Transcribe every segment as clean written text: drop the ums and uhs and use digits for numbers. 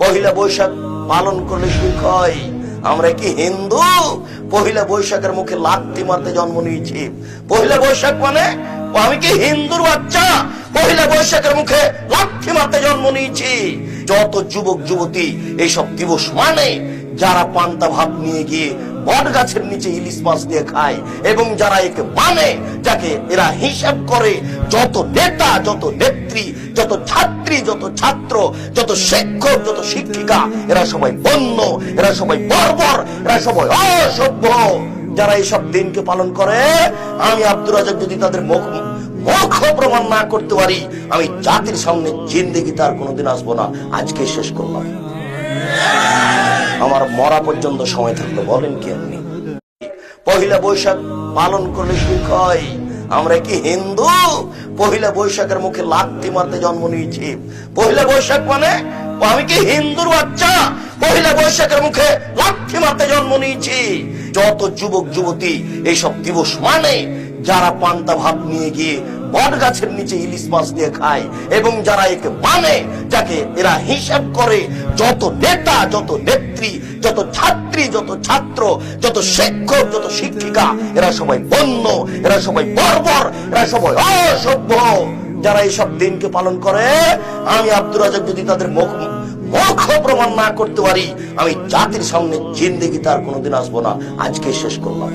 পহিলা বৈশাখ পালন করলে সুখ হয়। আমরা কি হিন্দু? পহিলা বৈশাখের মুখে লাথি মারতে জন্ম নিয়েছি। পহিলা বৈশাখ মানে আমি কি হিন্দুর বাচ্চা? পহিলা বৈশাখের মুখে লাথি মারতে জন্ম নিয়েছি। যত যুবক যুবতী এইসব দিবস মানে যারা পান্তা ভাত নিয়ে গিয়ে বট গাছের নিচে ইলিশ মাছ দিয়ে খায় এবং যারা একে মানে, যাকে এরা হিসাব করে, যত নেতা, যত নেত্রী, যত ছাত্রী, যত ছাত্র, যত শিক্ষক, যত শিক্ষিকা, এরা সবাই বন্য, এরা সবাই বর্বর, এরা সবাই অসভ্য। যারা এইসব দিনকে পালন করে, আমি আব্দুর রাজ্জাক যদি তাদের মুখ প্রমাণ না করতে পারি, আমি জাতির সামনে জিন্দেগি তার কোনোদিন আসবো না। আজকে শেষ করলাম। আমার মরা পর্যন্ত সময় থাকলে বলেন কি আপনি? পহিলা বৈশাখ পালন করলে সুখ হয়। আমরা কি হিন্দু? পহিলা বৈশাখের মুখে লাথি মারতে জন্ম নিয়েছি। পহিলা বৈশাখ মানে আমি কি হিন্দুর বাচ্চা? পহিলা বৈশাখের মুখে লাথি মারতে জন্ম নিয়েছি। যত যুবক যুবতী এইসব দিবস মানে যারা পান্তা ভাত নিয়ে গিয়ে বট গাছের নিচে ইলিশ মাছ দিয়ে খায় এবং যারা একে মানে, যাকে এরা হিসাব করে, যত নেতা, যত নেত্রী, যত ছাত্রী, যত ছাত্র, যত শিক্ষক, যত শিক্ষিকা, এরা সবাই বন্য, এরা সবাই বর্বর, এরা সবাই অসভ্য। যারা এইসব দিনকে পালন করে, আমি আব্দুর রাজ্জাক যদি তাদের মুখ প্রমাণ না করতে পারি, আমি জাতির সামনে জিন্দেগি তার কোনোদিন আসবো না। আজকে শেষ করলাম।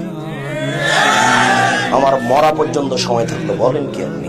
আমার মরা পর্যন্ত সময় থাকলে বলেন কি আপনি?